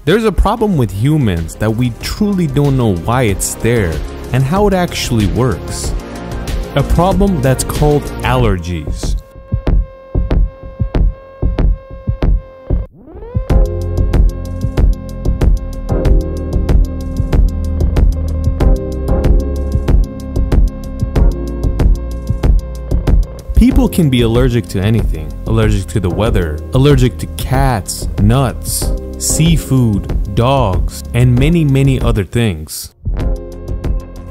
There's a problem with humans that we truly don't know why it's there and how it actually works. A problem that's called allergies. People can be allergic to anything. Allergic to the weather, allergic to cats, nuts, seafood, dogs, and many other things.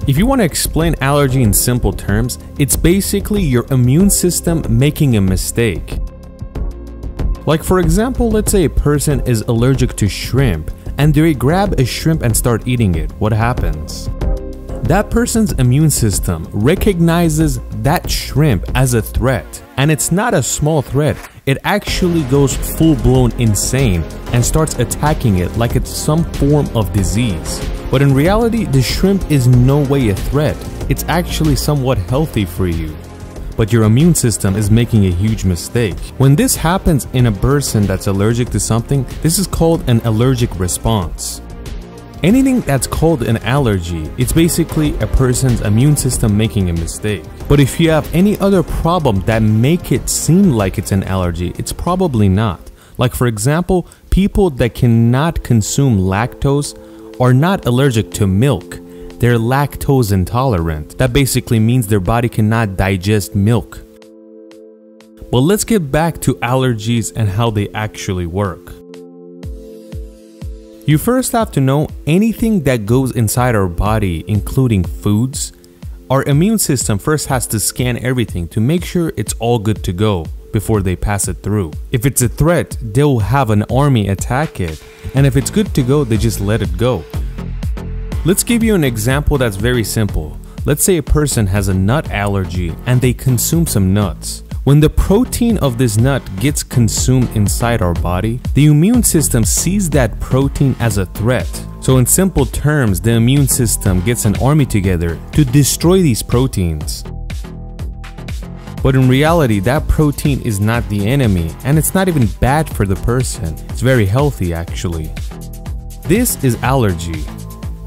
If you want to explain allergy in simple terms, it's basically your immune system making a mistake. Like for example, let's say a person is allergic to shrimp and they grab a shrimp and start eating it. What happens? That person's immune system recognizes that shrimp as a threat, and it's not a small threat. It actually goes full-blown insane and starts attacking it like it's some form of disease. But in reality, the shrimp is no way a threat. It's actually somewhat healthy for you. But your immune system is making a huge mistake. When this happens in a person that's allergic to something, this is called an allergic response. Anything that's called an allergy, it's basically a person's immune system making a mistake. But if you have any other problem that make it seem like it's an allergy, it's probably not. Like for example, people that cannot consume lactose are not allergic to milk. They're lactose intolerant. That basically means their body cannot digest milk. But let's get back to allergies and how they actually work. You first have to know anything that goes inside our body, including foods. Our immune system first has to scan everything to make sure it's all good to go before they pass it through. If it's a threat, they'll have an army attack it, and if it's good to go, they just let it go. Let's give you an example that's very simple. Let's say a person has a nut allergy and they consume some nuts. When the protein of this nut gets consumed inside our body, the immune system sees that protein as a threat. So in simple terms, the immune system gets an army together to destroy these proteins. But in reality, that protein is not the enemy, and it's not even bad for the person. It's very healthy actually. This is allergy.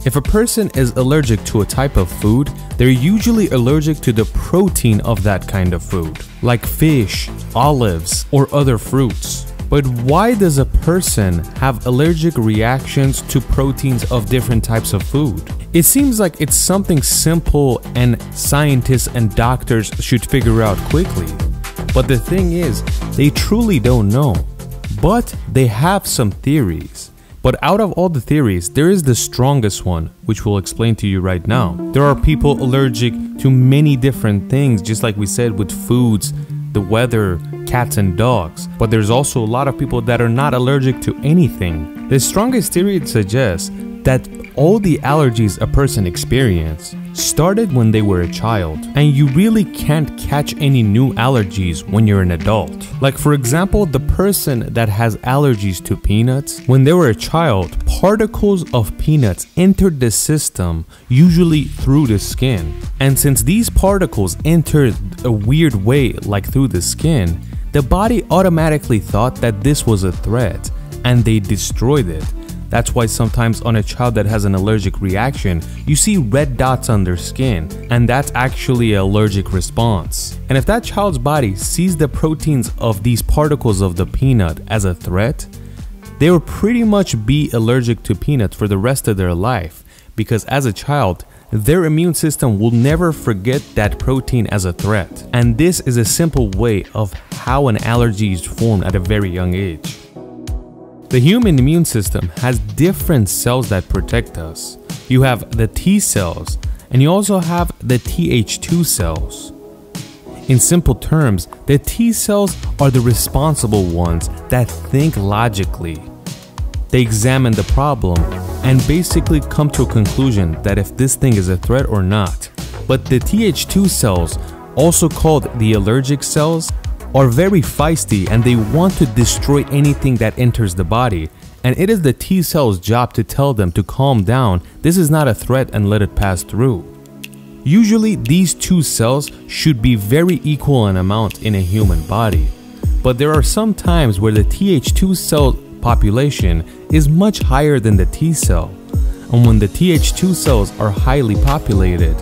If a person is allergic to a type of food, they're usually allergic to the protein of that kind of food, like fish, olives, or other fruits. But why does a person have allergic reactions to proteins of different types of food? It seems like it's something simple and scientists and doctors should figure out quickly. But the thing is, they truly don't know. But they have some theories. But out of all the theories, there is the strongest one, which we'll explain to you right now. There are people allergic to many different things, just like we said with foods, the weather, cats and dogs. But there's also a lot of people that are not allergic to anything. The strongest theory suggests that all the allergies a person experiences started when they were a child, and you really can't catch any new allergies when you're an adult. Like for example, the person that has allergies to peanuts, when they were a child, particles of peanuts entered the system, usually through the skin. And since these particles entered a weird way, like through the skin, the body automatically thought that this was a threat, and they destroyed it. That's why sometimes on a child that has an allergic reaction, you see red dots on their skin, and that's actually an allergic response. And if that child's body sees the proteins of these particles of the peanut as a threat, they will pretty much be allergic to peanuts for the rest of their life, because as a child, their immune system will never forget that protein as a threat. And this is a simple way of how an allergy is formed at a very young age. The human immune system has different cells that protect us. You have the T cells, and you also have the Th2 cells. In simple terms, the T cells are the responsible ones that think logically. They examine the problem and basically come to a conclusion that if this thing is a threat or not. But the Th2 cells, also called the allergic cells, are very feisty and they want to destroy anything that enters the body, and it is the T cell's job to tell them to calm down, this is not a threat, and let it pass through. Usually these two cells should be very equal in amount in a human body, but there are some times where the Th2 cell population is much higher than the T cell. And when the Th2 cells are highly populated,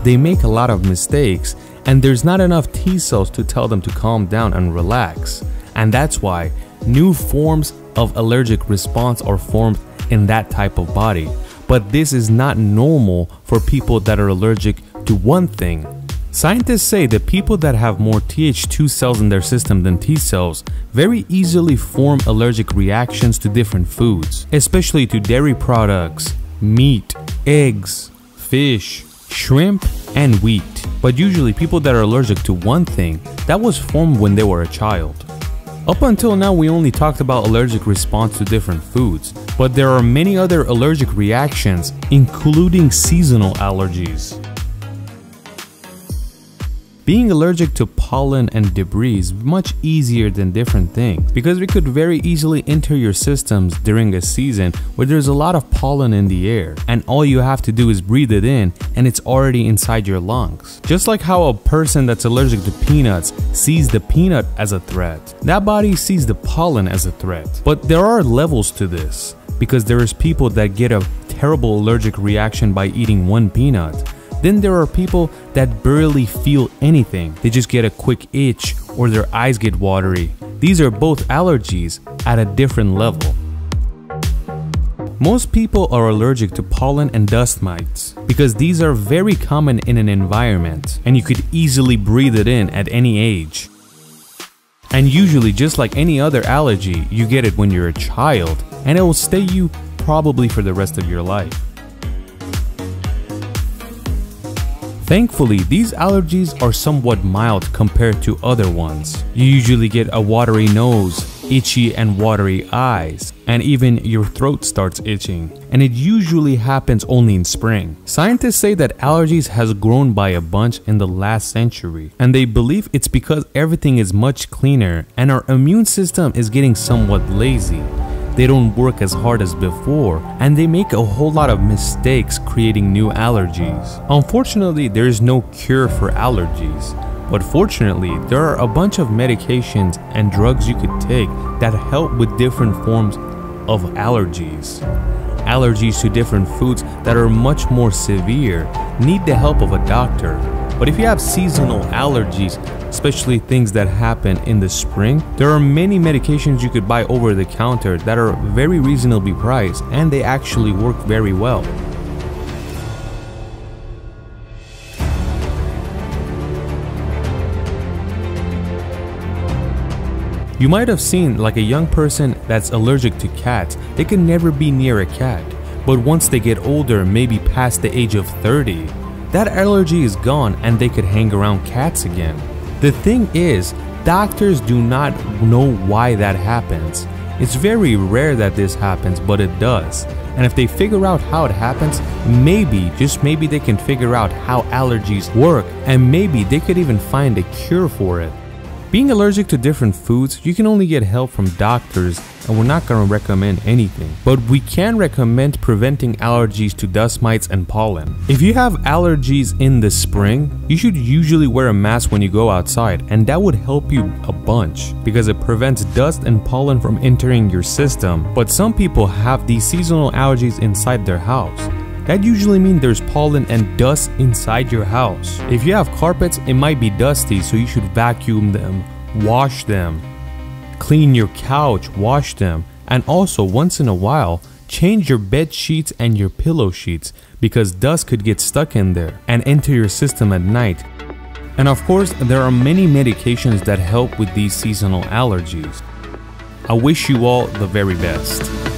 they make a lot of mistakes and there's not enough T cells to tell them to calm down and relax. And that's why new forms of allergic response are formed in that type of body. But this is not normal for people that are allergic to one thing. Scientists say that people that have more Th2 cells in their system than T cells very easily form allergic reactions to different foods, especially to dairy products, meat, eggs, fish, shrimp, and wheat. But usually people that are allergic to one thing, that was formed when they were a child. Up until now, we only talked about allergic response to different foods, but there are many other allergic reactions, including seasonal allergies. Being allergic to pollen and debris is much easier than different things because it could very easily enter your systems during a season where there's a lot of pollen in the air, and all you have to do is breathe it in and it's already inside your lungs. Just like how a person that's allergic to peanuts sees the peanut as a threat, that body sees the pollen as a threat. But there are levels to this because there is people that get a terrible allergic reaction by eating one peanut. Then there are people that barely feel anything. They just get a quick itch or their eyes get watery. These are both allergies at a different level. Most people are allergic to pollen and dust mites because these are very common in an environment and you could easily breathe it in at any age. And usually, just like any other allergy, you get it when you're a child and it will stay you probably for the rest of your life. Thankfully, these allergies are somewhat mild compared to other ones. You usually get a watery nose, itchy and watery eyes, and even your throat starts itching. And it usually happens only in spring. Scientists say that allergies has grown by a bunch in the last century, and they believe it's because everything is much cleaner and our immune system is getting somewhat lazy. They don't work as hard as before, and they make a whole lot of mistakes creating new allergies. Unfortunately, there is no cure for allergies, but fortunately, there are a bunch of medications and drugs you could take that help with different forms of allergies. Allergies to different foods that are much more severe need the help of a doctor. But if you have seasonal allergies, especially things that happen in the spring, there are many medications you could buy over the counter that are very reasonably priced and they actually work very well. You might have seen like a young person that's allergic to cats, they can never be near a cat. But once they get older, maybe past the age of 30, that allergy is gone and they could hang around cats again. The thing is, doctors do not know why that happens. It's very rare that this happens, but it does. And if they figure out how it happens, maybe, just maybe they can figure out how allergies work and maybe they could even find a cure for it. Being allergic to different foods, you can only get help from doctors and we're not going to recommend anything. But we can recommend preventing allergies to dust mites and pollen. If you have allergies in the spring, you should usually wear a mask when you go outside, and that would help you a bunch because it prevents dust and pollen from entering your system. But some people have these seasonal allergies inside their house. That usually means there's pollen and dust inside your house. If you have carpets, it might be dusty, so you should vacuum them, wash them, clean your couch, wash them, and also once in a while, change your bed sheets and your pillow sheets because dust could get stuck in there and enter your system at night. And of course, there are many medications that help with these seasonal allergies. I wish you all the very best.